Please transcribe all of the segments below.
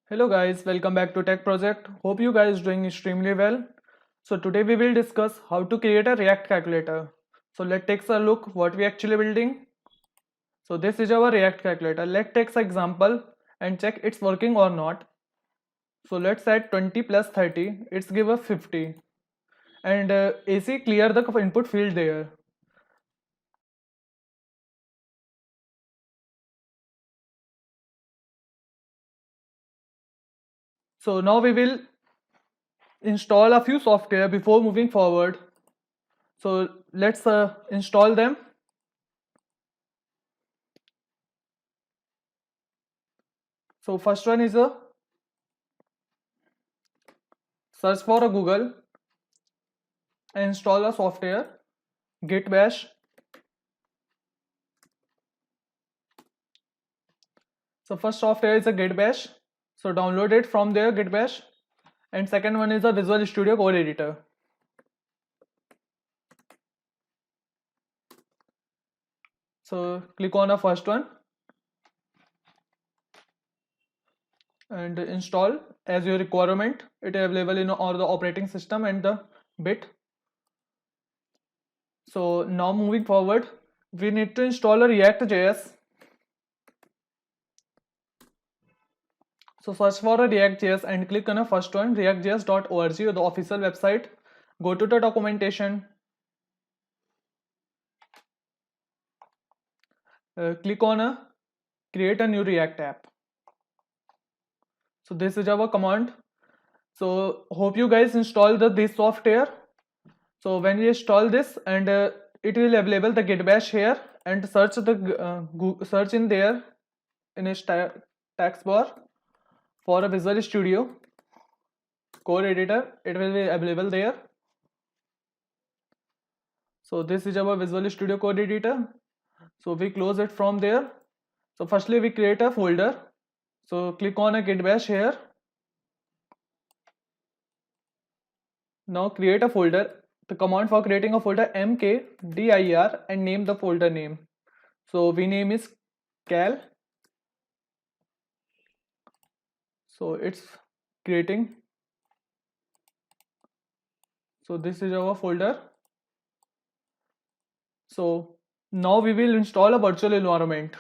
Hello guys, welcome back to Tech Project. Hope you guys doing extremely well. So today we will discuss how to create a React calculator. So let's take a look what we actually building. So this is our React calculator. Let's take an example and check it's working or not. So let's add 20 plus 30. It's give us 50 and AC clear the input field there. So now we will install a few software before moving forward. So let's install them. So first one is a search for a Google and install a software git bash. So first software is a git bash, so download it from there, git bash. And second one is a Visual Studio Code Editor. So click on the first one and install as your requirement. It is available in all the operating system and the bit. So now moving forward, we need to install a React.js. So search for a React.js and click on the first one, reactjs.org, the official website. Go to the documentation. Click on a create a new React app. So this is our command. So hope you guys install this software. So when we install this and it will available the git bash here and search search in there in a text bar for a Visual Studio Code Editor. It will be available there. So this is our Visual Studio Code Editor. So we close it from there. So firstly we create a folder. So click on a git bash here. Now create a folder. The command for creating a folder mkdir and name the folder name. So we name is cal. So it's creating. So this is our folder. So now we will install a virtual environment.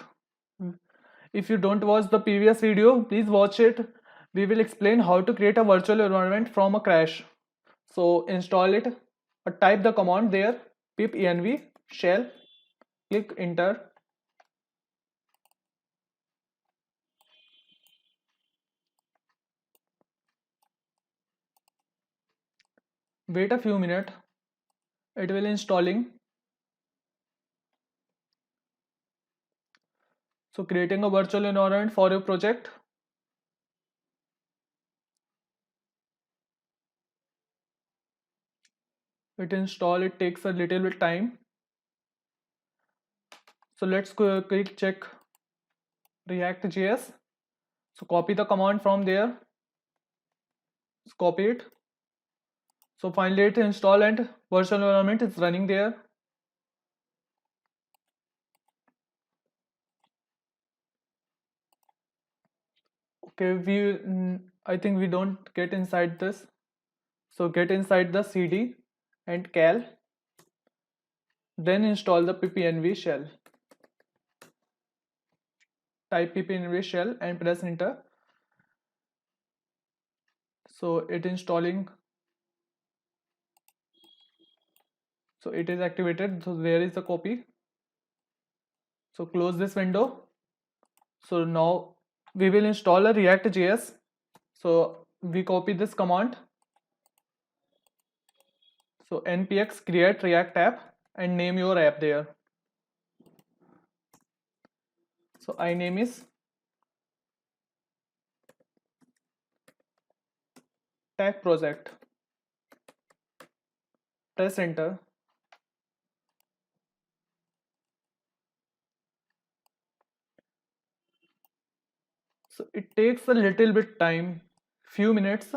If you don't watch the previous video, please watch it. We will explain how to create a virtual environment from a crash. So install it or type the command there, pip env shell, click enter. Wait a few minutes, it will installing. So creating a virtual environment for your project. It install, it takes a little bit time. So let's quick check React.js. So copy the command from there. Just copy it. So finally it install and virtual environment is running there. Okay, I think we don't get inside this. So get inside the cd and cal. Then install the ppnv shell. Type ppnv shell and press enter. So it installing. So it is activated. So there is a copy. So close this window. So now we will install a React.js. So we copy this command. So npx create React app and name your app there. So I name is tag project. Press enter. So it takes a little bit time, few minutes.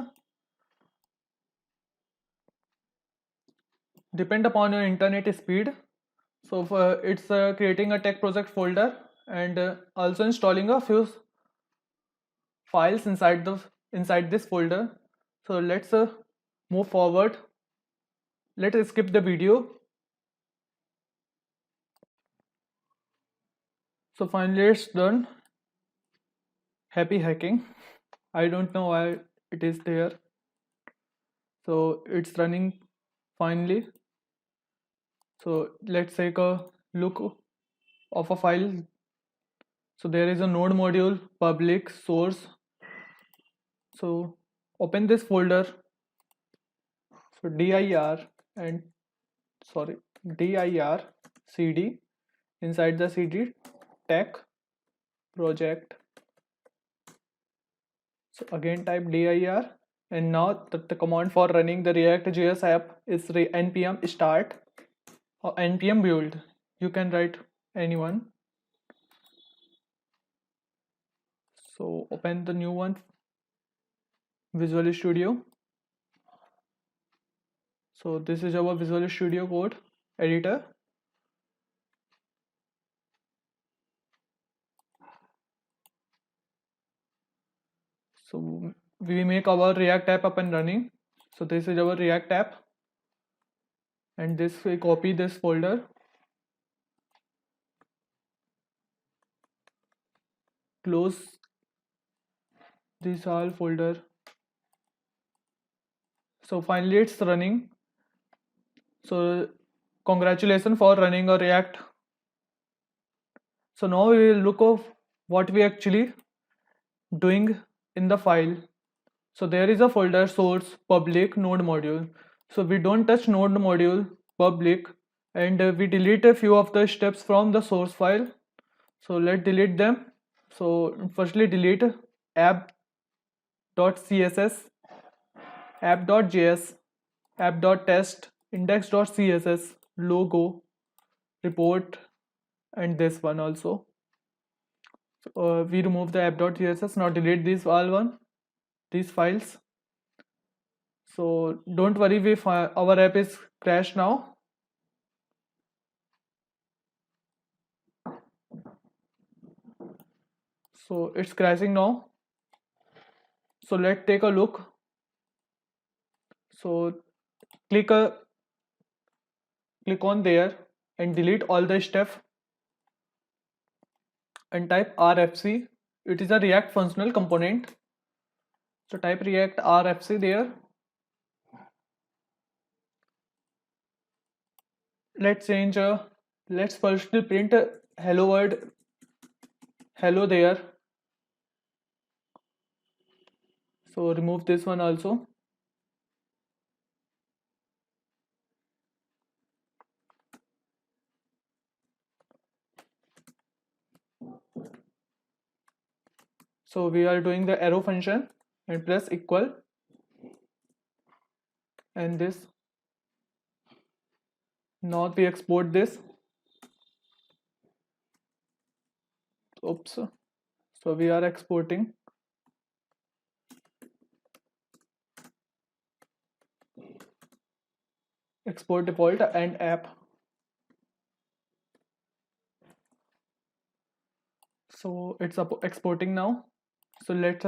Depend upon your internet speed. So it's creating a tech project folder and also installing a files inside this folder. So let's move forward. Let's skip the video. So finally it's done. Happy hacking. I don't know why it is there. So it's running finally. So let's take a look of a file. So there is a node module, public, source. So open this folder. So dir and dir cd. Inside the cd, tech project. So again type dir, and now the command for running the React.js app is npm start or npm build. You can write anyone. So open the new one, Visual Studio. So this is our Visual Studio code editor. So we make our React app up and running. So this is our React app, and this we copy this folder, close this all folder. So finally it's running. So congratulations for running a React. So now we will look of what we actually doing in the file. So there is a folder source public node module. So we don't touch node module public, and we delete a few of the steps from the source file. So let's delete them. So firstly delete app.css, app.js, app.test, index.css, logo, report, and this one also. So, we remove the app.css. Now delete these files. So don't worry, our app is crashed now. So it's crashing now. So let's take a look. So click on there and delete all the stuff and type RFC. It is a React functional component. So type React RFC there. Let's change. Let's first print hello world, hello there. So remove this one also. So we are doing the arrow function and press equal, and this. Now we export this. Oops. So we are exporting. Export default and app. So it's exporting now. So let's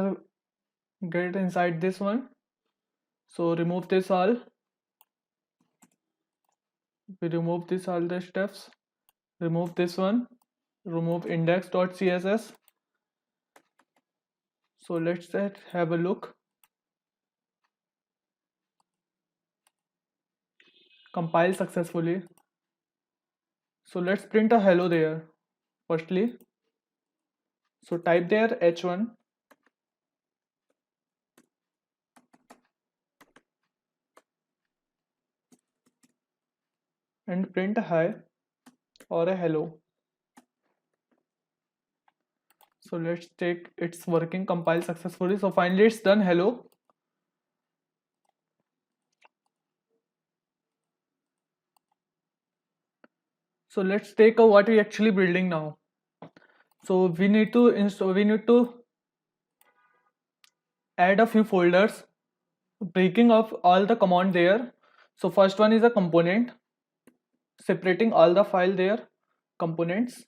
get inside this one. So remove this all. We remove this all the steps. Remove this one. Remove index.css. So let's have a look. Compile successfully. So let's print a hello there firstly. So type there h1 and print a hi or a hello. So let's take it's working, compile successfully. So finally it's done, hello. So let's take a what we actually building now. So we need to add a few folders, breaking off all the command there. So first one is a component, separating all the file there, components.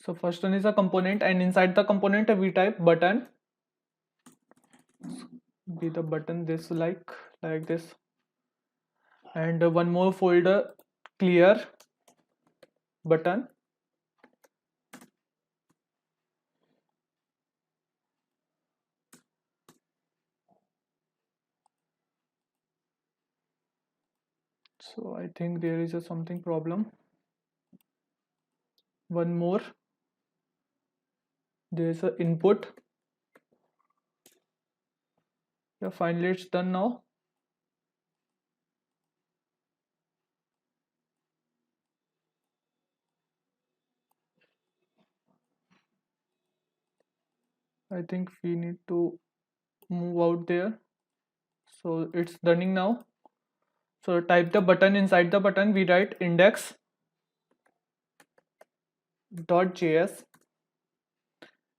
So first one is a component, and inside the component we type button. Be the button this like this, and one more folder, clear button. So I think there is a something problem. One more, there's a input. Yeah, finally it's done now. I think we need to move out there. So it's running now. So type the button, inside the button we write index.js.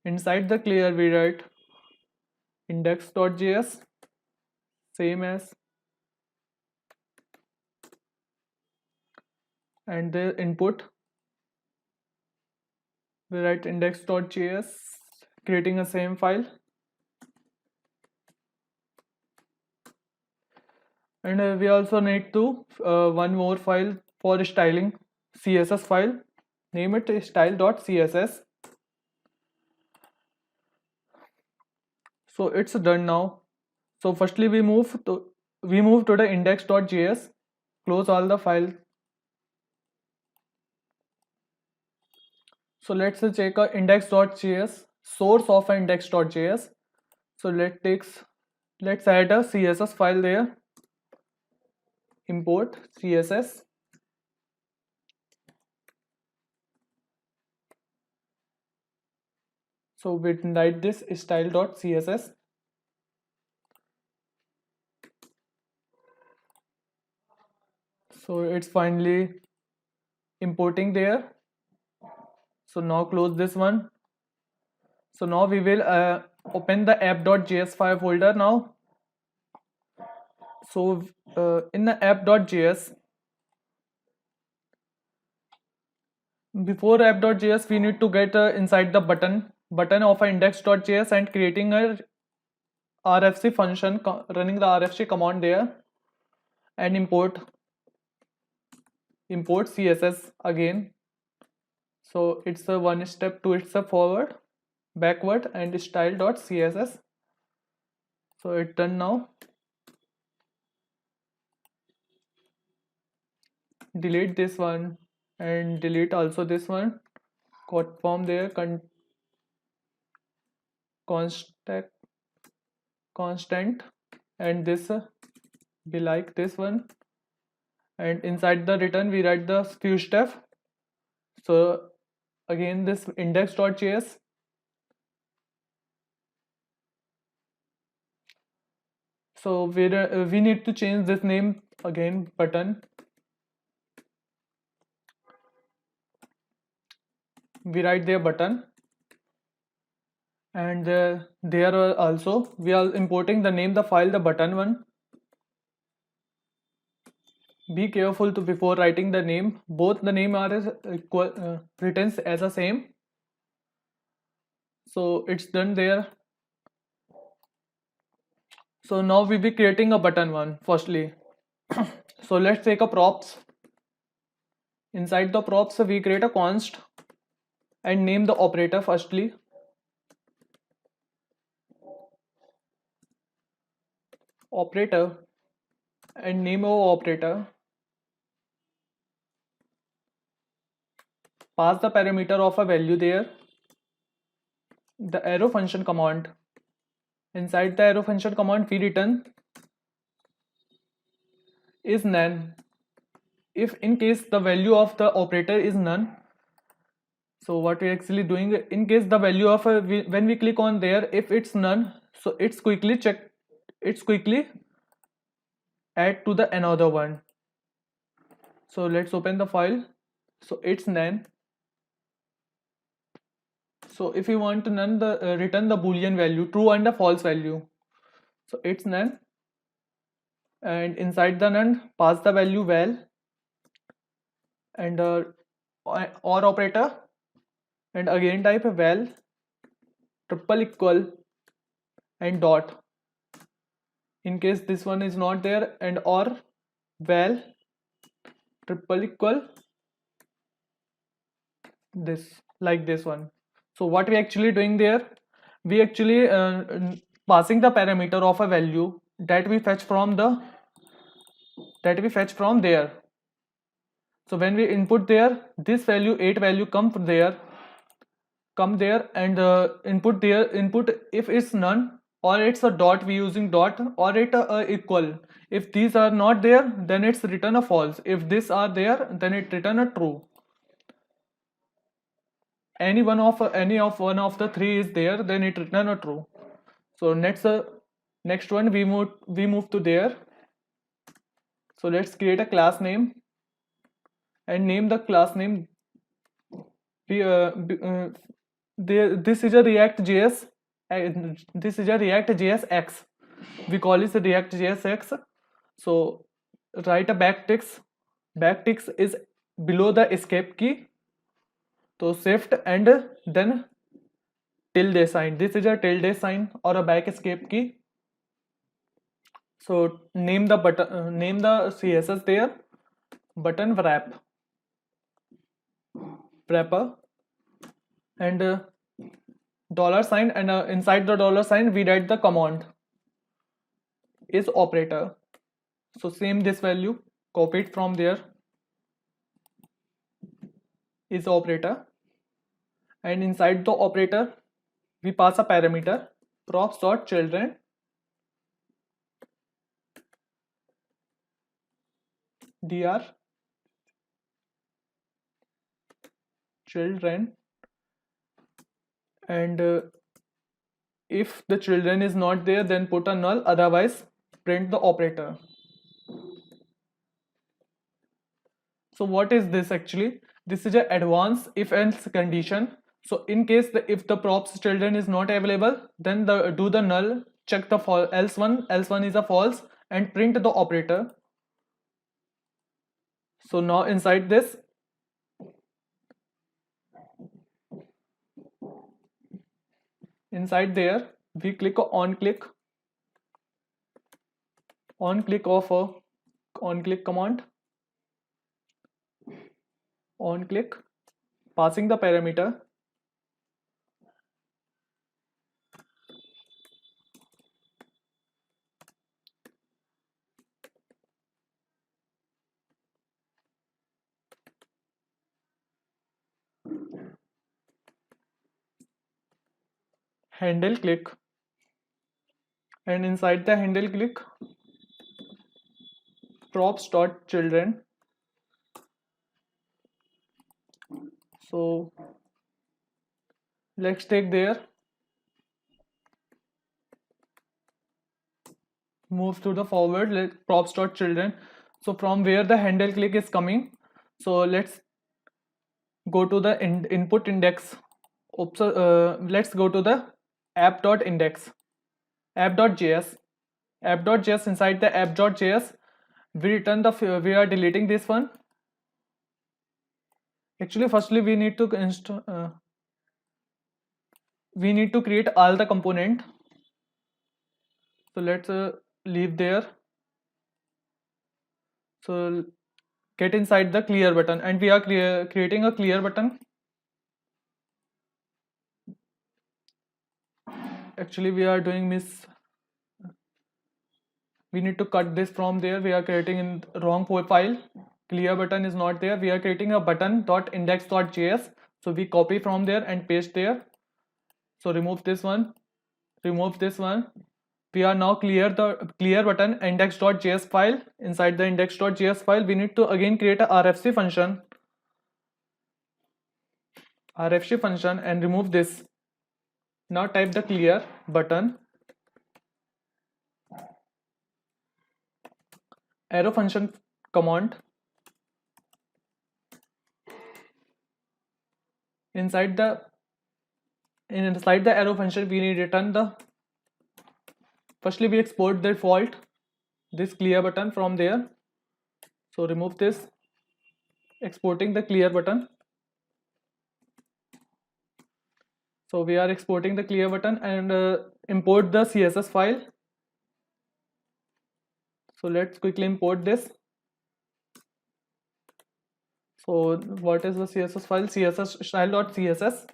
Inside the clear we write index.js, same as, and the input we write index.js, creating a same file. And we also need to one more file for styling, CSS file, name it style.css. So it's done now. So firstly we move to the index.js, close all the files. So let's check a index.js, source of index.js. So let's add a CSS file there. Import CSS. So we write this style.css. So it's finally importing there. So now close this one. So now we will open the app.js file folder now. So in the app.js, before app.js we need to get inside the button of index.js and creating a RFC function, running the RFC command there, and import CSS again. So it's a one step, two it's a forward, backward, and style.css. So it's done now. Delete this one and delete also this one. Confirm there, constant, and this be like this one. And inside the return we write the few steps. So again this index.js. So we need to change this name again, button. We write there button, and there also we are importing the name, the file, the button one. Be careful to before writing the name. Both the name are written as a same. So it's done there. So now we'll be creating a button one firstly. So let's take a props. Inside the props we create a const and name the operator firstly. Operator and name of operator. Pass the parameter of a value there. The arrow function command. Inside the arrow function command we return is none. If in case the value of the operator is none, so what we're actually doing, in case the value of when we click on there, if it's none, so it's quickly add to the another one. So let's open the file. So it's none. So if you want to none, the return the boolean value, true and a false value. So it's none, and inside the none pass the value val and or operator, and again type val triple equal and dot in case this one is not there, and or val triple equal this, like this one. So what we actually doing there, we actually passing the parameter of a value that we fetch from there. So when we input there, this value 8 value come there and input if it's none or it's a dot, we using dot, or it equal. If these are not there, then it's return a false. If these are there, then it return a true. Any one of the three is there, then it return a true. So next one we move to there. So let's create a class name and name the class name. This is a React.js. This is a React.js X. We call it React.js X. So write a backticks. Backticks is below the escape key. So shift and then tilde sign. This is a tilde sign or a back escape key. So name the button, name the CSS there. Button wrapper and dollar sign, and inside the dollar sign we write the command is operator. So same this value, copy it from there, is operator, and inside the operator we pass a parameter props.children dr children, and if the children is not there, then put a null, otherwise print the operator. So what is this actually? This is an advanced if else condition. So in case if the props children is not available, then do the null, check the else one is a false, and print the operator. So now inside this, inside there we click on click of a on click command, on click, passing the parameter handle click, and inside the handle click props.children. So let's take there, move to the forward, let props.children. So from where the handle click is coming, so let's go to the input index. Let's go to the app.index, app.js. App.js, inside the app.js we return we are deleting this one. Actually firstly we need to create all the component. So let's leave there. So get inside the clear button, and we are creating a clear button. Actually we are doing we need to cut this from there. We are creating in wrong file. Clear button is not there. We are creating a button.index.js. So we copy from there and paste there. So remove this one, remove this one. We are now clear button index.js file. Inside the index.js file we need to again create a RFC function, and remove this. Now type the clear button arrow function command. Inside the arrow function we need to return the, firstly we export the default, this clear button from there. So remove this, exporting the clear button, So we are exporting the clear button and import the CSS file. So let's quickly import this. So what is the CSS file? CSS style.css.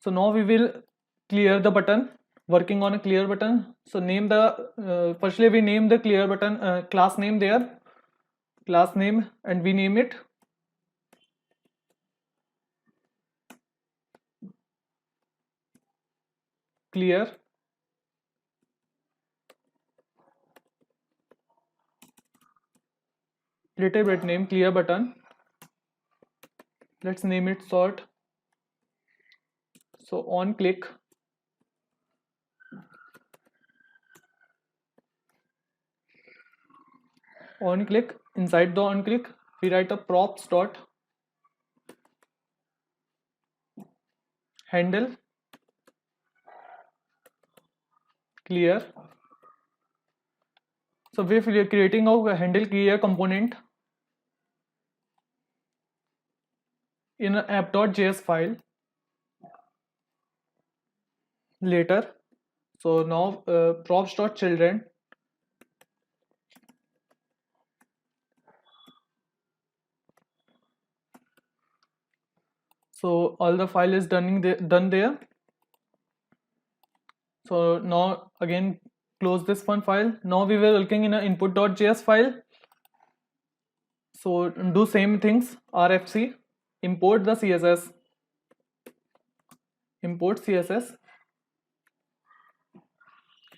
So now we will clear the button, working on a clear button. So name the firstly we name the clear button class name there, class name, and we name it clear. Little bit name clear button. Let's name it sort. So on click, inside the on click we write a props dot handle clear. So we are creating a handle clear component in an app.js file later. So now props.children. So all the file is done there. So now again close this one file. Now we were looking in an input.js file. So do same things, RFC, import the CSS, import CSS,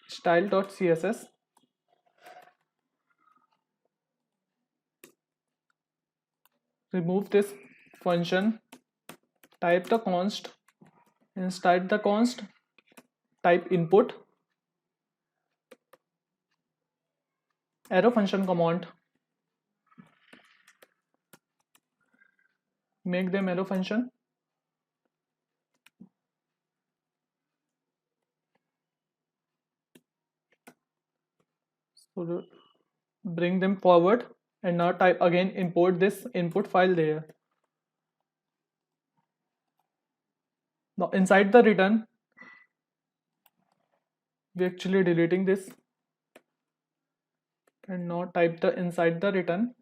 style.css, remove this function, type the const, inside the const, type input, arrow function command, make them arrow function. So bring them forward and now type again import this input file there. Now inside the return we actually deleting this and now type the inside the return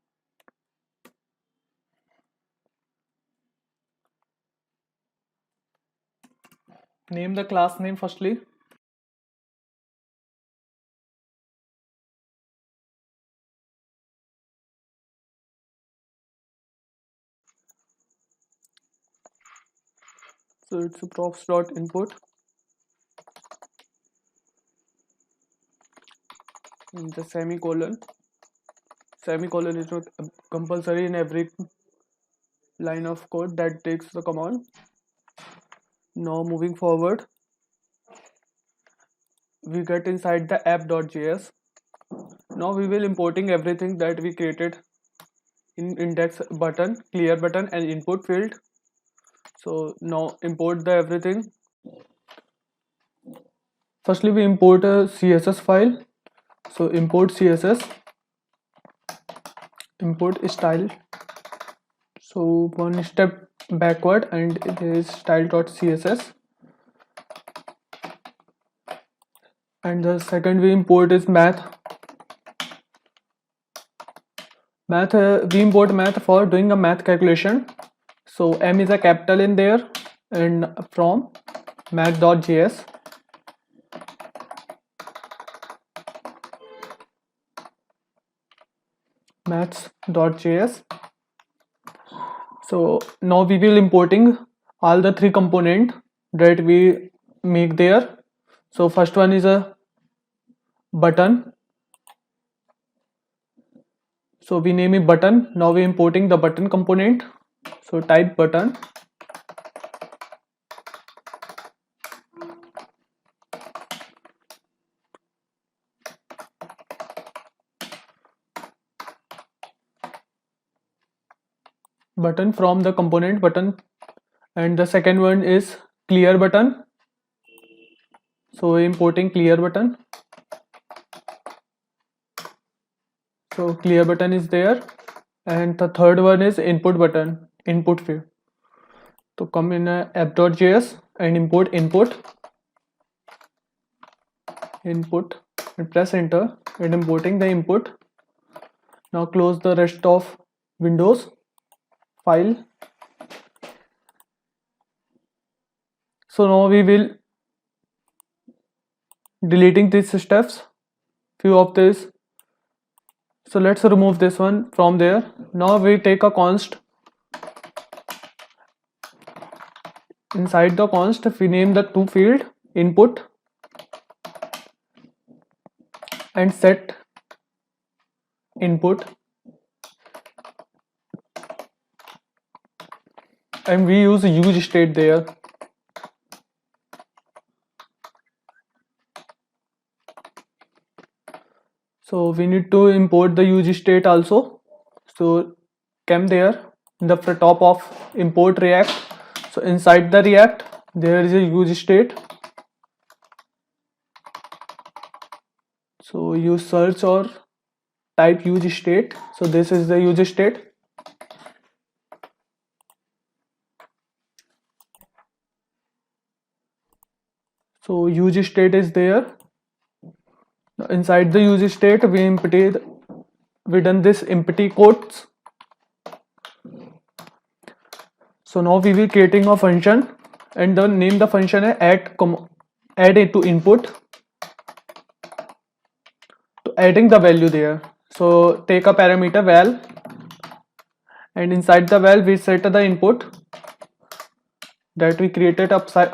name the class name firstly. So it's a props.input and the semicolon. Semicolon is not compulsory in every line of code that takes the command. Now moving forward, we get inside the app.js. Now we will importing everything that we created in index button, clear button, and input field. So now import the everything. Firstly, we import a CSS file. So import CSS, import style. So one step backward, and it is style.css. And the second we import is math. We import math for doing a math calculation. So m is a capital in there, and from math.js. maths.js. So now we will importing all the three component that we make there. So first one is a button. So we name it button. Now we importing the button component. So type button. Button from the component button, and the second one is clear button. So importing clear button. So clear button is there, and the third one is input button, input field. So come in app.js and import input and press enter and importing the input. Now close the rest of Windows file. So now we will deleting these steps, few of this. So let's remove this one from there. Now we take a const. Inside the const we name the two field input and set input, and we use use state there. So we need to import the use state also. So come there in the top of import React. So inside the React there is a use state. So you search or type use state. So this is the use state. So use state is there. Inside the use state we done this empty quotes. So now we will creating a function and the name the function is add it to input. So adding the value there. So take a parameter val and inside the val we set the input that we created upside.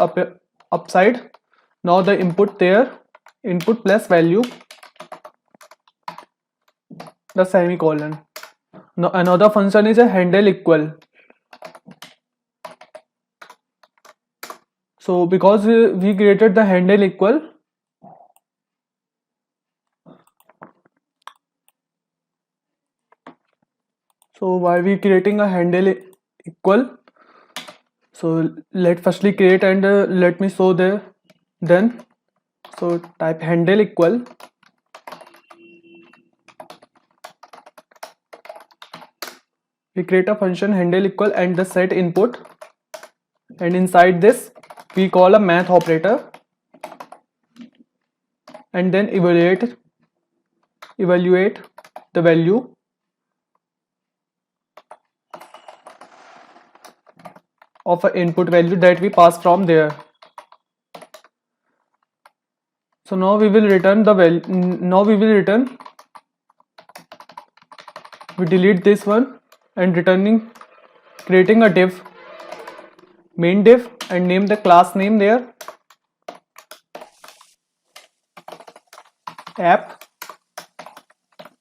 Now the input there, input plus value, the semicolon. Now another function is a handle equal. So because we created the handle equal, so why we creating a handle equal? So let firstly create and let me show there. Then so type handle equal we create a function handle equal and the set input, and inside this we call a math operator and then evaluate the value of an input value that we pass from there. So now we will return the value. Now we will return. We delete this one and creating a div, main div, and name the class name there. App.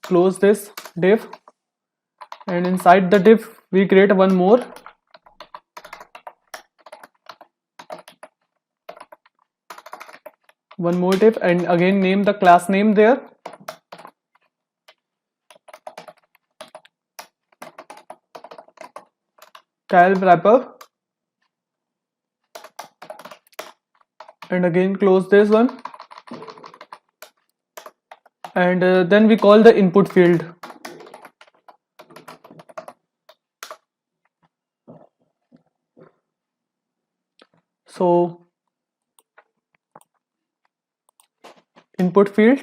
Close this div, and inside the div we create one more. Div and again name the class name there. Kyle wrapper, and again close this one, and then we call the input field. So input field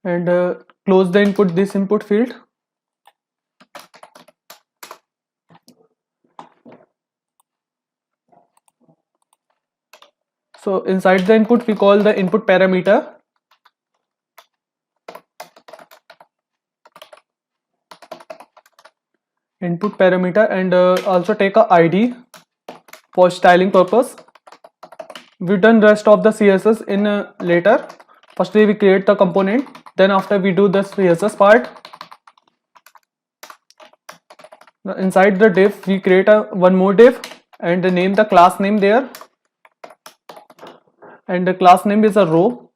and close the this input field. So inside the input we call the input parameter. And also take a ID for styling purpose. We done rest of the CSS in later. Firstly we create the component, then after we do the CSS part. Now inside the div we create one more div and name the class name there, and the class name is a row.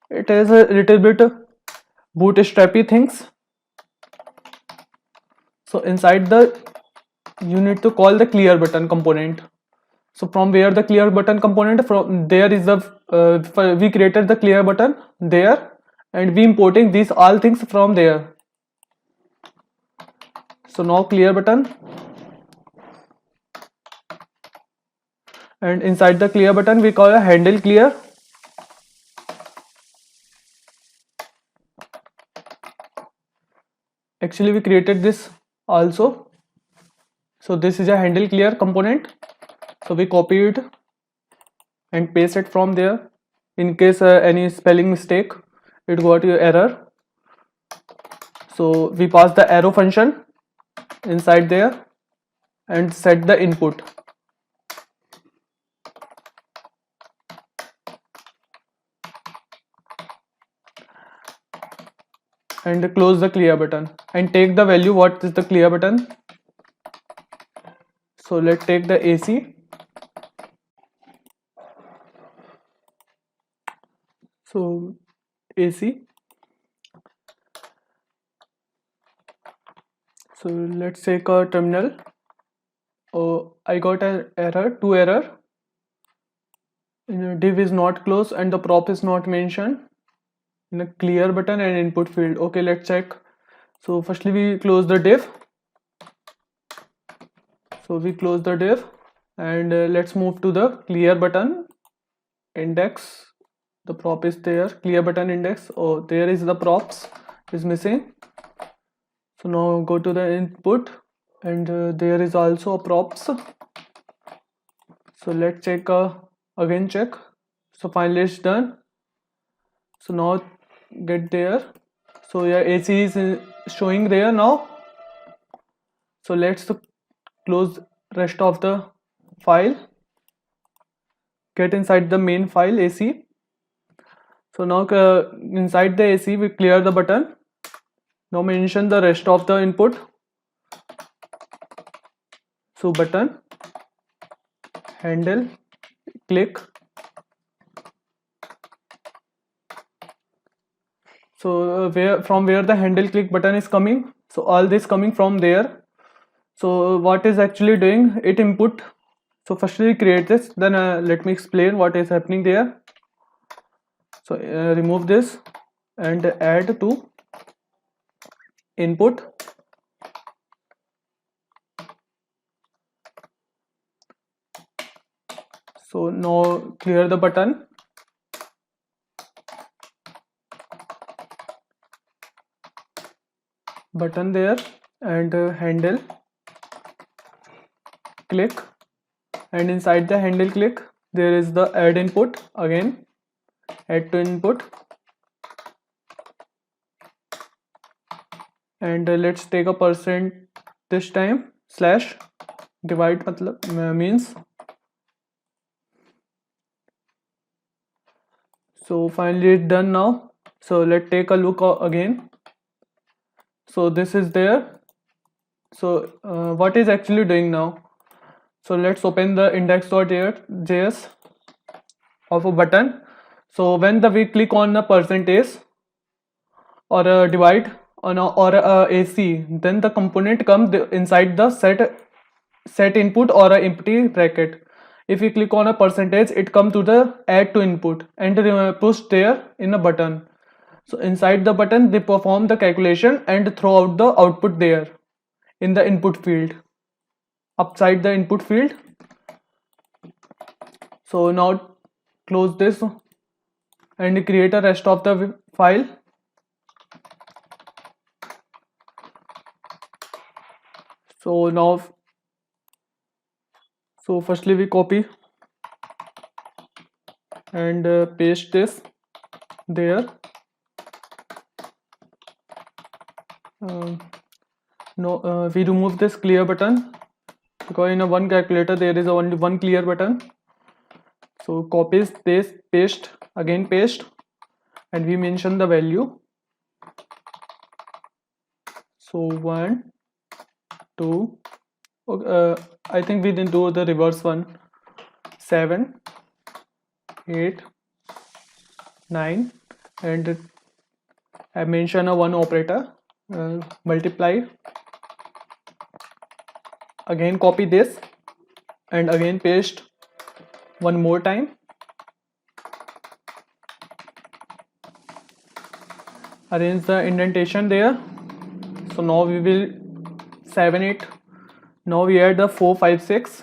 It is a little bit bootstrappy things. So inside you need to call the clear button component. So from where the clear button component, from there is the we created the clear button there, and we importing these all things from there. So now clear button and inside the clear button we call a handle clear. Actually we created this also. So this is a handle clear component, so we copy it and paste it from there. In case any spelling mistake, it got your error, so we pass the arrow function inside there and set the input. And close the clear button and take the value what is the clear button. So let's take the AC. So AC. So let's take a terminal. Oh, I got an error, two error. Div is not closed and the prop is not mentioned in a clear button and input field. Okay, let's check. So firstly we close the div. So we close the div and let's move to the clear button index. The prop is there, clear button index. Oh, there is the props is missing. So now go to the input and there is also a props. So let's check again check. So finally it's done. So now get there. So yeah, AC is showing there now. So let's close rest of the file, get inside the main file AC. So now inside the AC we clear the button. Now mention the rest of the input. So button, handle, click. So where the handle click button is coming, so all this coming from there. So what is actually doing it input. So firstly create this, then let me explain what is happening there. So remove this and add to input. So now clear the button, there and handle click, and inside the handle click there is the add input. Again add to input and let's take a percent this time slash divide means. So finally it's done now. So let's take a look again. So this is there. So what is actually doing now? So let's open the index.js of a button. So when we click on a percentage or a divide on or a AC, then the component comes inside the set input or a empty bracket. If we click on a percentage, it comes to the add to input and push there in a button. So inside the button they perform the calculation and throw out the output there in the input field, upside the input field. So now close this and create a rest of the file. So now, so firstly we copy and paste this there. We remove this clear button because in a one calculator there is only one clear button. So copy this, paste, again paste, and we mention the value. So 1, 2, I think we didn't do the reverse one. 7, 8, 9, and I mention a one operator, multiply. Again copy this and again paste one more time. Arrange the indentation there. So now we will 7, 8. Now we add the 4, 5, 6,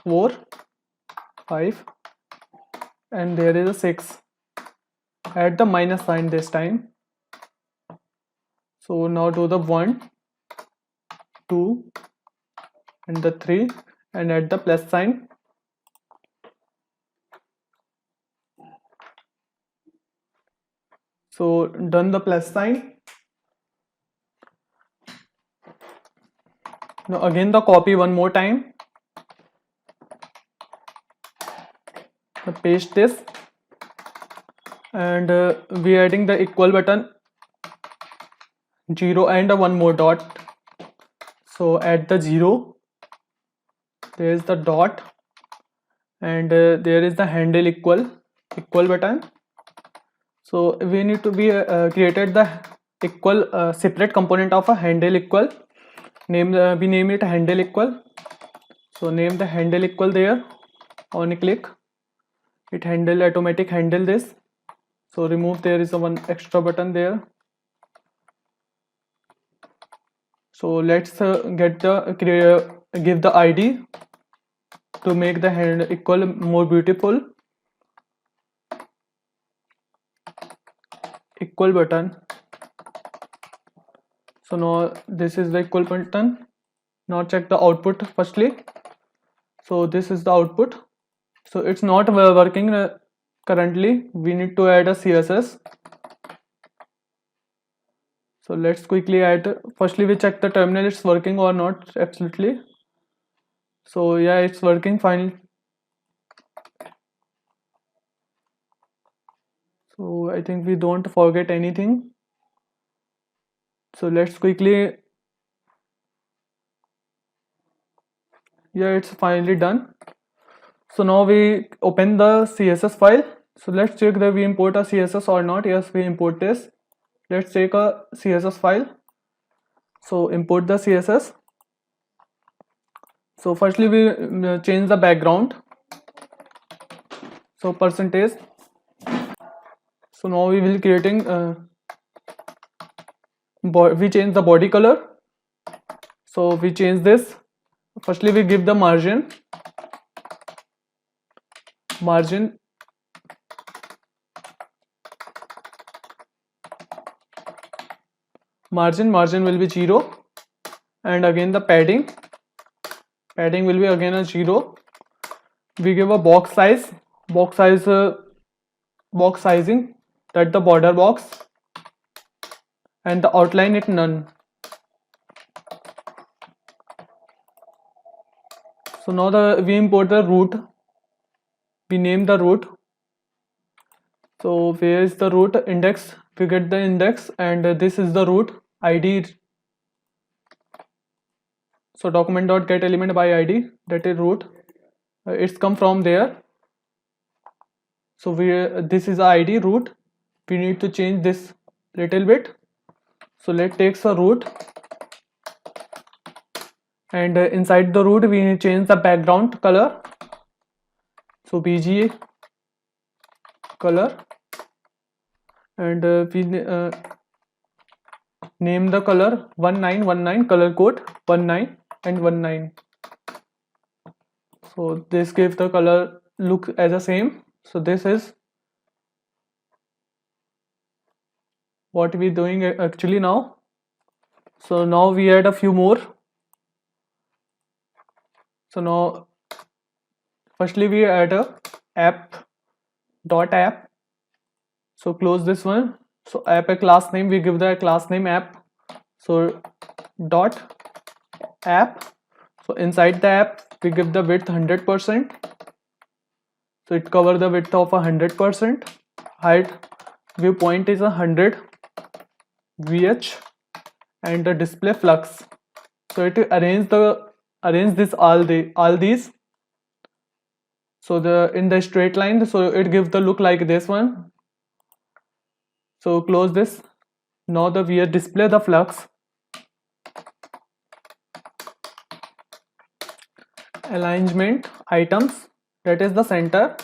4. 5, and there is a 6. Add the minus sign this time. So now do the 1, 2, and the 3, and add the plus sign. So done the plus sign. Now again the copy one more time. Now paste this, and we adding the equal button, 0 and one more dot. So add the 0. There is the dot, and there is the handle equal button. So we need to be created the equal separate component of a handle equal. We name it handle equal. So name the handle equal there. On click, it handle automatic handle this. So remove, there is a one extra button there. So let's give the ID to make the handle equal more beautiful. Equal button. So now this is the equal button. Now check the output firstly. So this is the output. So it's not working currently. We need to add a CSS. So let's quickly add. Firstly we check the terminal, it's working or not. Absolutely. So yeah, it's working fine. So I think we don't forget anything. So let's quickly, yeah, it's finally done. So now we open the CSS file. So let's check that we import a CSS or not. Yes, we import this. Let's take a CSS file. So import the CSS. So firstly we change the background. So percentage. So now we will creating we change the body color. So we change this. Firstly we give the margin margin will be 0, and again the padding will be again a 0. We give a box sizing, that the border box, and the outline it none. So now we import the root. We name the root. So where is the root? Index. We get the index, and this is the root ID. So document.getElement by ID, that is root. It's come from there. So this is ID root. We need to change this little bit. So let's take the root, and inside the root we need to change the background color. So BGA color, and we name the color 1919, color code 19 and 19. So this gives the color look as the same. So this is what we're doing actually now. So now we add a few more. So now firstly we add a app. So close this one. So app a class name, we give the class name app. So dot app. So inside the app we give the width 100%. So it cover the width of 100%. Height viewpoint is 100 VH, and the display flux. So it arrange this all these. So in the straight line, so it gives the look like this one. So close this. Now we display the flux. Alignment items, that is the center,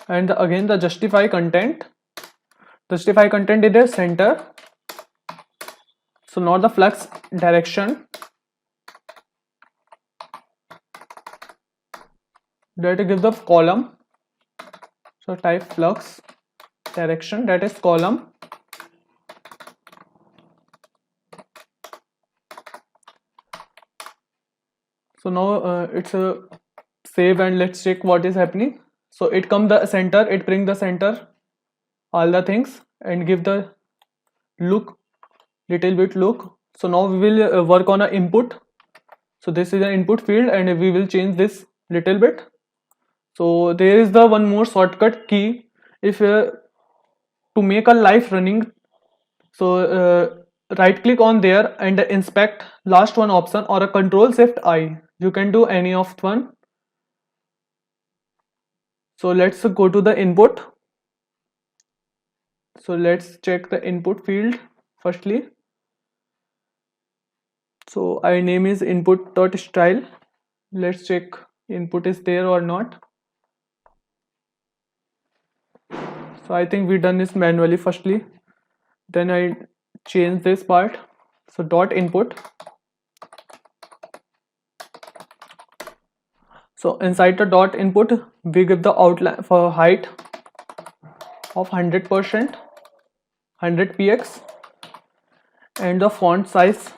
and again the justify content is the center. So now the flux direction, that gives the column. So type flux direction, that is column. So now it's a save and let's check what is happening. So it come the center, it bring the center all the things and give the look, little bit look. So now we will work on a input. So this is an input field and we will change this little bit. So there is the one more shortcut key if to make a live running. So right click on there and inspect last one option or a control shift I, you can do any of one. So let's go to the input. So let's check the input field firstly. So I name is input.style. Let's check input is there or not. So I think we done this manually firstly, then I change this part. So dot input. So inside the dot input we give the outline for height of 100%, 100 px, and the font size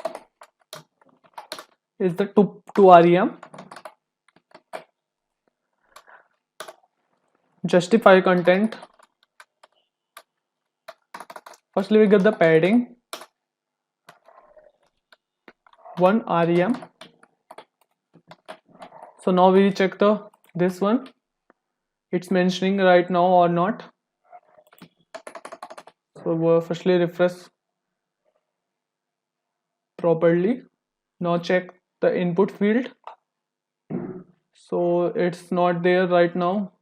is the 2 rem. Justify content. Firstly we give the padding 1 rem. So now we check the this one, it's mentioning right now or not. So we'll firstly refresh properly. Now check the input field. So it's not there right now.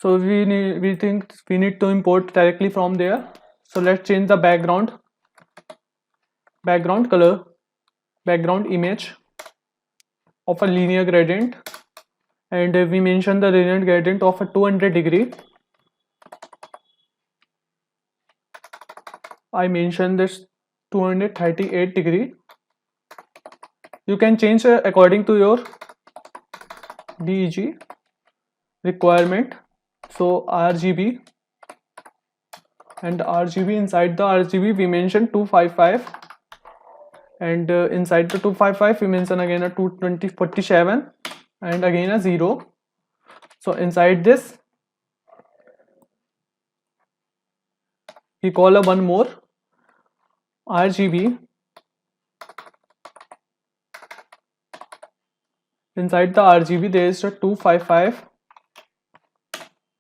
So we think we need to import directly from there. So let's change the background color, background image of a linear gradient, and we mention the linear gradient of a 200-degree. I mentioned this 238-degree. You can change according to your DEG requirement. So RGB, and RGB, inside the RGB we mentioned 255, and inside the 255 we mention again a 22047 and again a 0. So inside this we call a one more RGB. Inside the RGB there is a 255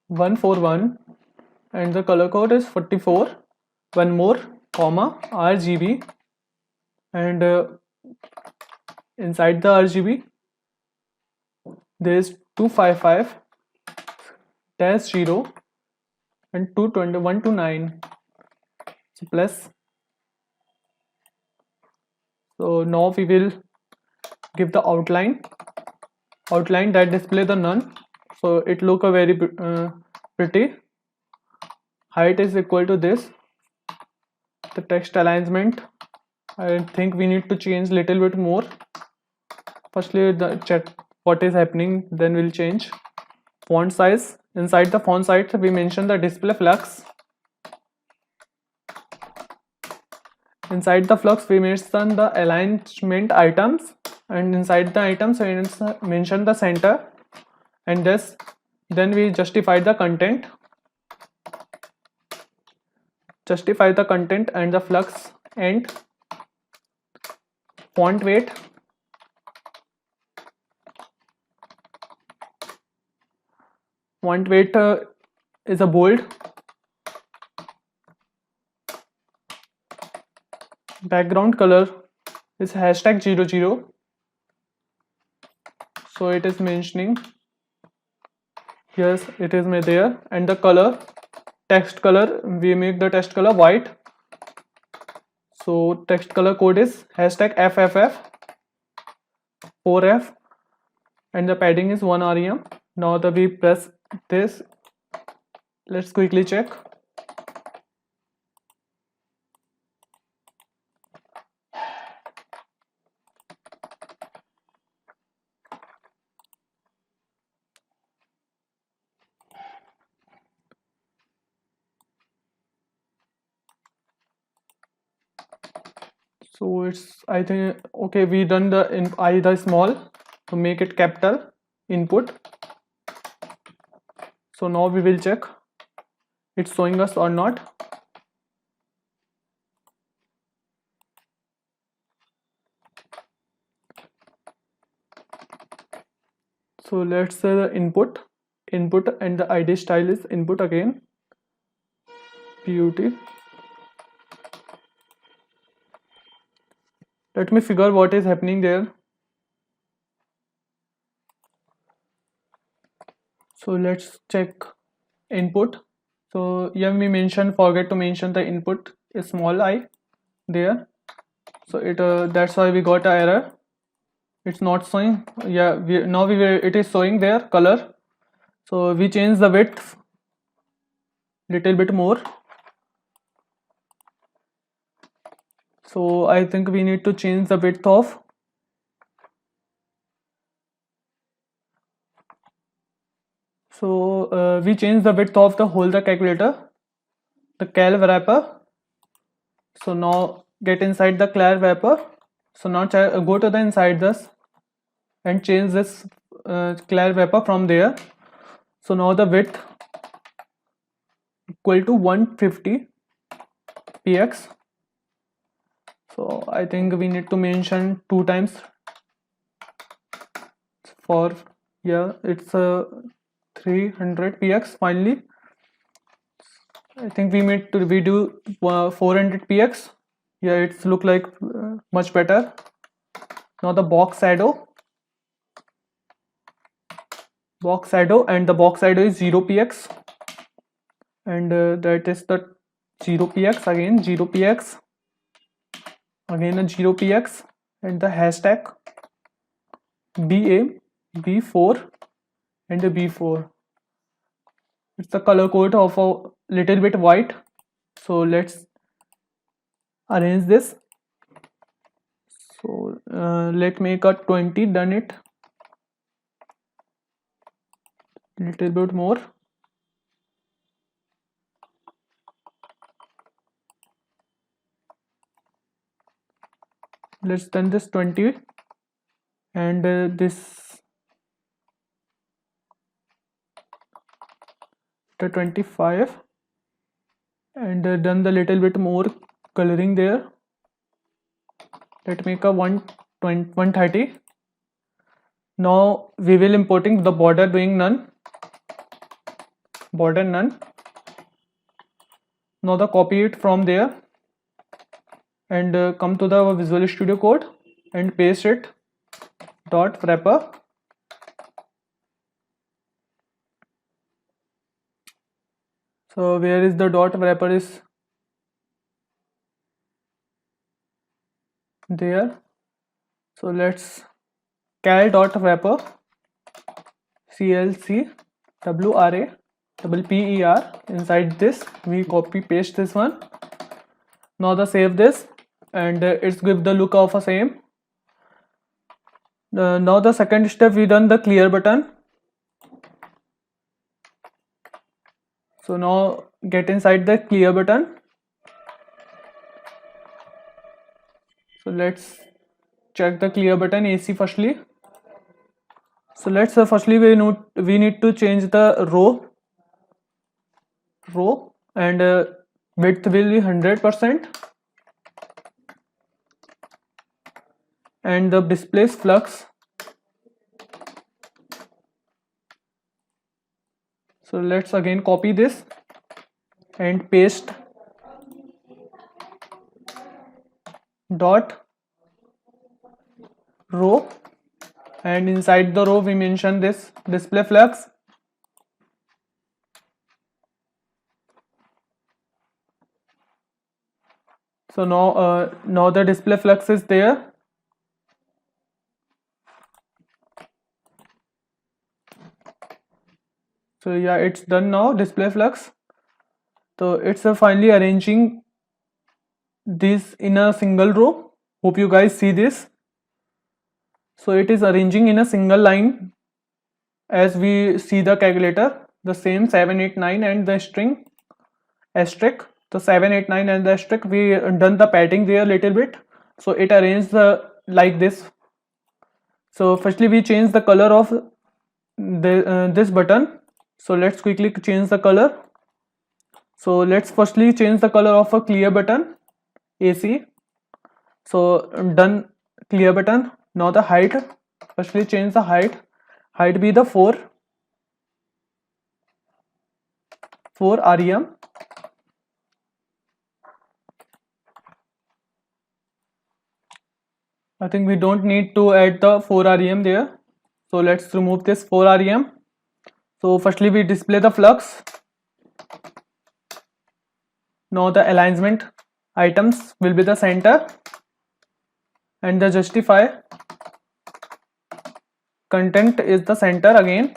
141 and the color code is 44. One more comma RGB, and inside the RGB there is 255 -0 and 22129. So plus. So now we will give the outline that display the none. So it look a very pretty. Height is equal to this. The text alignment, I think we need to change little bit more. Firstly the check what is happening, then we'll change. Font size, inside the font size we mention the display flux. Inside the flux we mention the alignment items, and inside the items we mention the center, and this then we justify the content and the flux and font weight. Font weight is a bold. Background color is #00. So it is mentioning, yes it is made there, and the color, text color, we make the text color white. So text color code is #FFF4F and the padding is 1 rem. Now the we press this, let's quickly check. So it's, I think, okay, we done the I the small to make it capital input. So now we will check it's showing us or not. So let's say the input and the ID style is input again, PUT. Let me figure what is happening there. So let's check input. So here we forget to mention the input is small I there. So it that's why we got an error. It's not showing. Yeah, it is showing there color. So we change the width little bit more. So I think we need to change the width of. So we change the width of the whole the calculator, the cal wrapper. So now get inside the cal wrapper. So now go to the inside this and change this cal wrapper from there. So now the width equal to 150 px. So I think we need to mention 2 times for, yeah, it's 300 px finally. I think we do 400 px. Yeah, it's look like much better. Now the box shadow and the box shadow is 0 px, and that is the 0 px, again 0 px, again a 0 px, and the hashtag BA B4 and the B4. It's the color code of a little bit white. So let's arrange this. So let make a 20, done it little bit more. Let's done this 20 and this the 25, and done the little bit more coloring there. Let make a 130. Now we will importing the border doing none, border none. Now the copy it from there and come to the Visual Studio Code and paste it dot wrapper. So where is the dot wrapper is there. So let's cal dot wrapper, CLC WRA PPER. Inside this we copy paste this one. Now the save this and it's give the look of a same. Now the second step, we done the clear button. So now get inside the clear button. So let's check the clear button AC firstly. So let's firstly we need to change the row and width will be 100% and the displace flux. So let's again copy this and paste dot row, and inside the row we mention this display flux. So now the display flux is there. So yeah, it's done now, display flux. So it's finally arranging this in a single row. Hope you guys see this. So it is arranging in a single line as we see the calculator, the same 789 and the string asterisk. The 789 and the asterisk, we done the padding there a little bit So it arranged like this. So firstly we change the color of this button. So let's quickly change the color. So let's firstly change the color of a clear button, AC. So done, clear button. Now the height, firstly change the height be the 4 rem. I think we don't need to add the 4 rem there, so let's remove this 4 rem. So firstly we display the flux. Now the alignment items will be the center, and the justify content is the center again.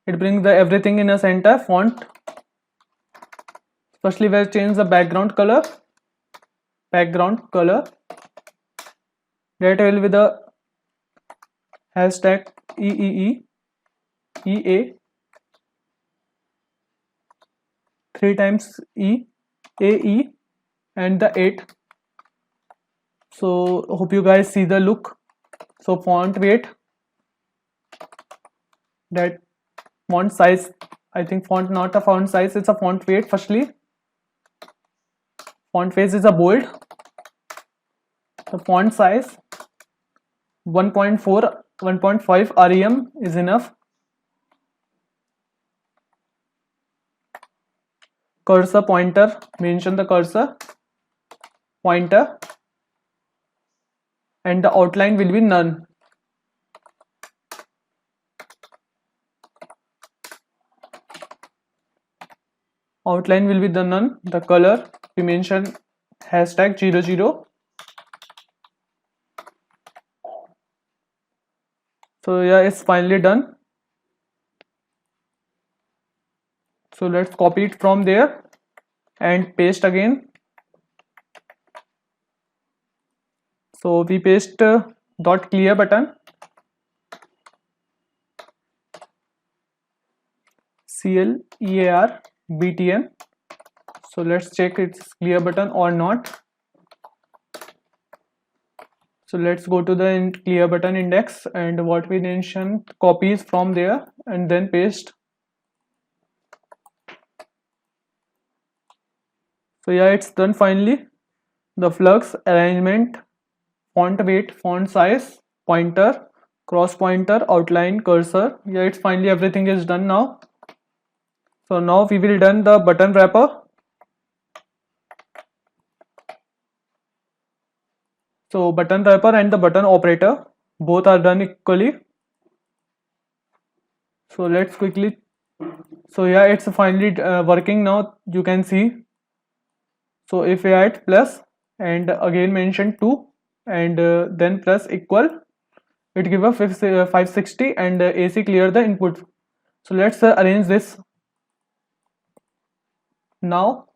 It brings the everything in a center. Font, firstly we'll change the background color. That will be the hashtag EA 3 times AE and the 8. So hope you guys see the look. So font weight, that font size, I think font, not a font size, it's a font weight. Firstly font face is a bold. The font size 1.5 rem is enough. Cursor pointer, mention the cursor pointer, and the outline will be none. Outline will be the none. The color we mention hashtag 00. So yeah, it's finally done. So let's copy it from there and paste again. So we paste dot clear button, CLEAR BTN. So let's check it's clear button or not. So let's go to the clear button index, and what we mentioned, copies from there and then paste. So yeah, it's done finally. The flux, arrangement, font weight, font size, pointer, cross pointer, outline, cursor. Yeah, it's finally everything is done now. So now we will done the button wrapper. So button wrapper and the button operator both are done equally. So let's quickly. So yeah, it's finally working now. You can see. So if we add plus and again mention 2 and then plus equal, it give a 560 and AC clear the input. So let's arrange this now.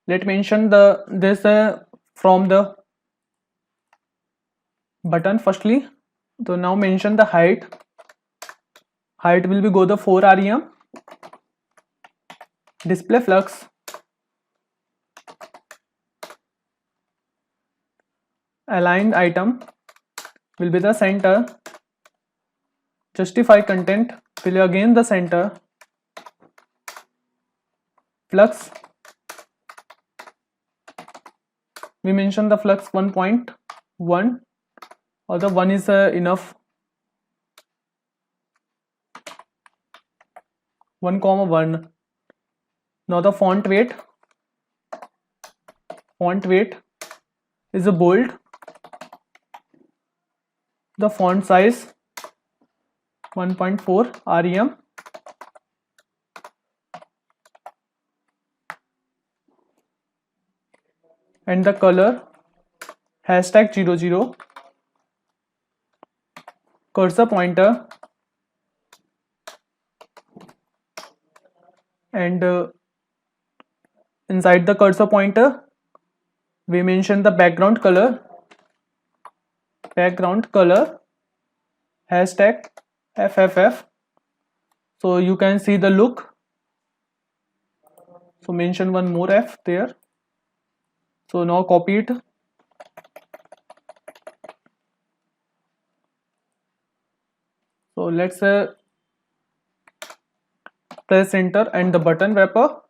Let mention this from the button firstly. So now mention the height will be go the 4 rem. Display flux, aligned item will be the center. Justify content will be again the center. Flux, we mention the flux 1.1 or the 1 is enough. 1,1. Now the font weight is a bold. The font size 1.4 rem. And the color hashtag 00. Cursor pointer and inside the cursor pointer we mention the background color hashtag FFF. So you can see the look. So mention one more F there. So now copy it. So let's press enter and the button wrapper.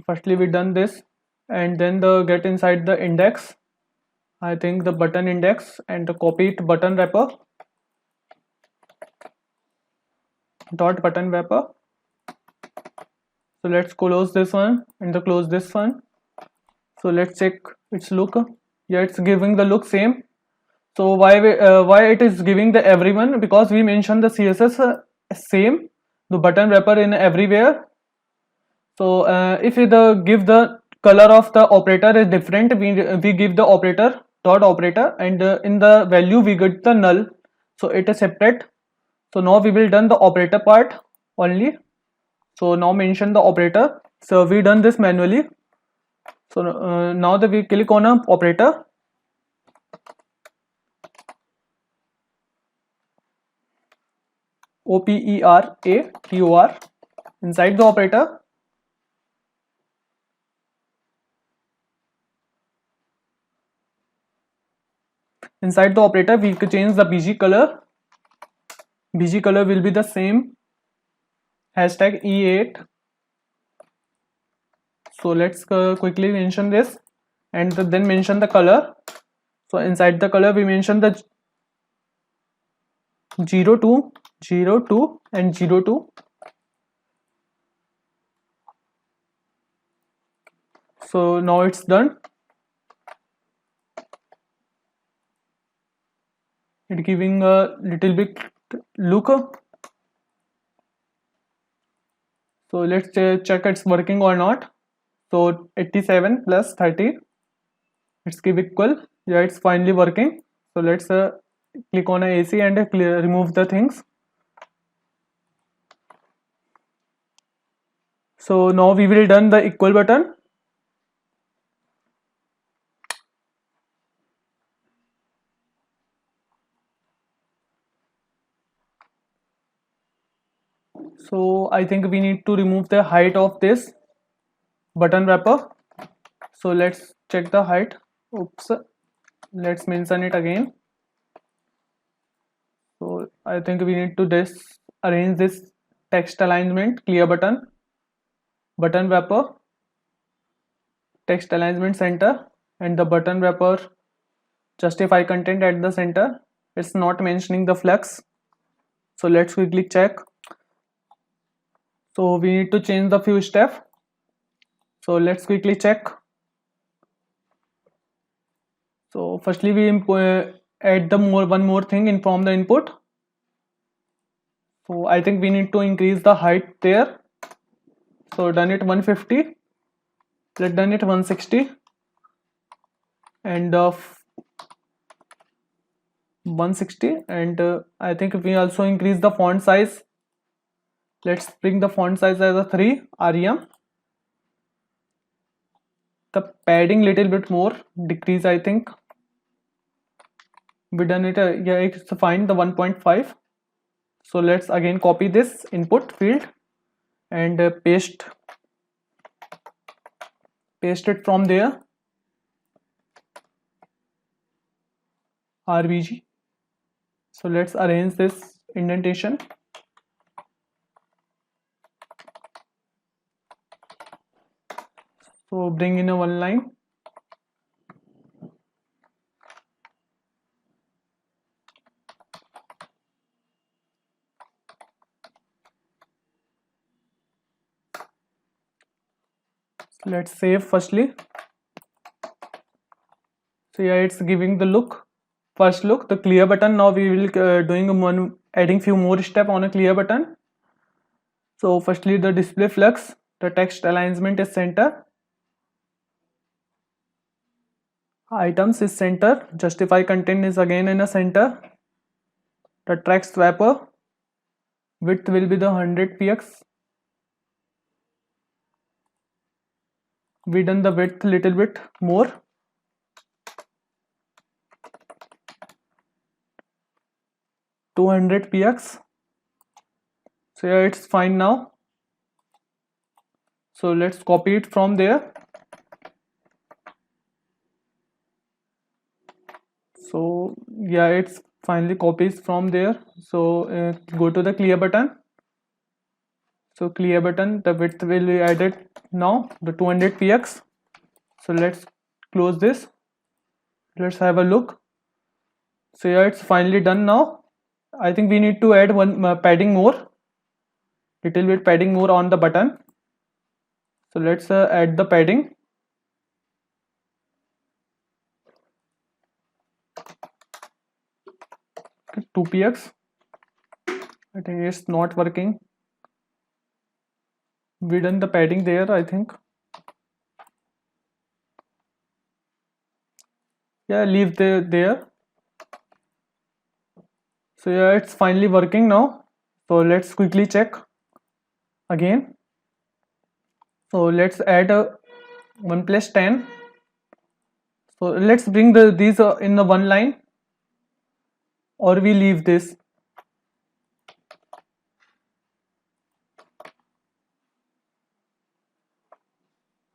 Firstly we done this, and then the get inside the index, I think the button index, and the copy it button wrapper dot button wrapper. So let's close this one and the close this one. So let's check its look. Yeah, it's giving the look same. So why it is giving the everyone? Because we mentioned the CSS same, the button wrapper in everywhere. So if we give the color of the operator is different, we give the operator dot operator, and in the value we get the null. So it is separate. So now we will done the operator part only. So now mention the operator. So we done this manually. So now that we click on a operator, OPERATOR, inside the operator. Inside the operator, we could change the BG color. BG color will be the same. Hashtag E8. So let's quickly mention this, and then mention the color. So inside the color, we mention the 02, 02 and 02. So now it's done. It giving a little bit look. So let's check it's working or not. So 87 plus 30, it's give equal. Yeah, it's finally working. So let's click on a AC and remove the things. So now we will done the equal button. So I think we need to remove the height of this button wrapper. So let's check the height. Oops, let's mention it again. So I think we need to arrange this text alignment, clear button, button wrapper, text alignment center, and the button wrapper justify content at the center. It's not mentioning the flex. So let's quickly check. So we need to change the few steps. So let's quickly check. So firstly we add the one more thing in from the input. So I think we need to increase the height there. So done it 150. Let's done it 160 and 160, and I think we also increase the font size. Let's bring the font size as a 3 rem. The padding little bit more decrease, I think. We done it, yeah, it's fine, the 1.5. So let's again copy this input field and paste it from there. RBG. So let's arrange this indentation. So bring in a one line. Let's save firstly. So yeah, it's giving the look, first look, the clear button. Now we will adding few more step on a clear button. So firstly the display flex, the text alignment is center, items is center, justify content is again in a center, the text wrapper width will be the 100 px. We done the width little bit more. $200 px. So yeah, it's fine now. So let's copy it from there. So yeah, it's finally copies from there. So go to the clear button. So clear button, the width will be added now, the 200 px. So let's close this. Let's have a look. So yeah, it's finally done now. I think we need to add one padding more, little bit padding more on the button. So let's add the padding. Okay, 2px. I think it's not working. We done the padding there, I think. Yeah, leave there. So yeah, it's finally working now. So let's quickly check again. So let's add a 1 plus 10. So let's bring these in the one line, or we leave this.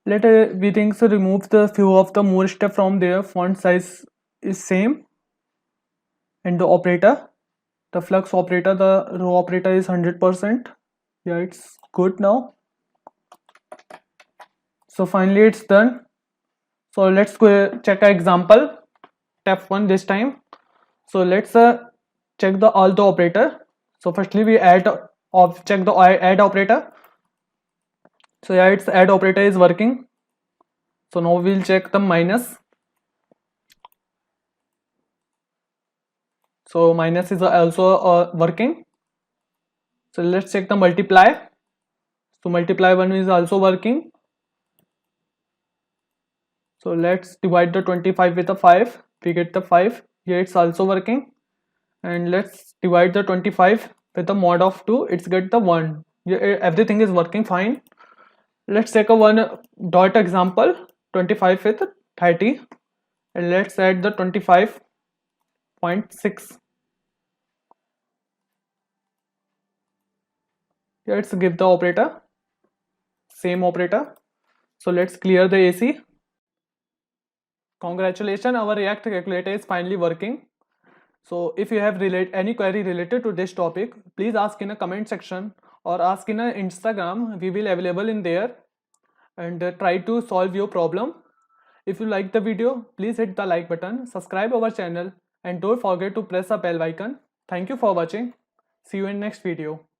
Let we think so remove the few of the more step from there. Font size is same, and the operator, the flux operator, the row operator is 100%. Yeah, it's good now. So finally it's done. So let's go check an example. Tap 1 this time. So let's check the all the operator. So firstly we check the add operator. So yeah, its add operator is working. So now we'll check the minus. So minus is also working. So let's check the multiply. So multiply one is also working. So let's divide the 25 with a 5. We get the 5. Here it's also working. And let's divide the 25 with a mod of 2. It's get the 1. Everything is working fine. Let's take a one dot example. 25 with 30. And let's add the 25.6. Here it's give the operator. Same operator. So let's clear the AC. Congratulations, our React calculator is finally working. So if you have any query related to this topic, please ask in a comment section or ask in a Instagram. We will available in there, and try to solve your problem. If you like the video, please hit the like button, subscribe our channel, and don't forget to press the bell icon. Thank you for watching. See you in next video.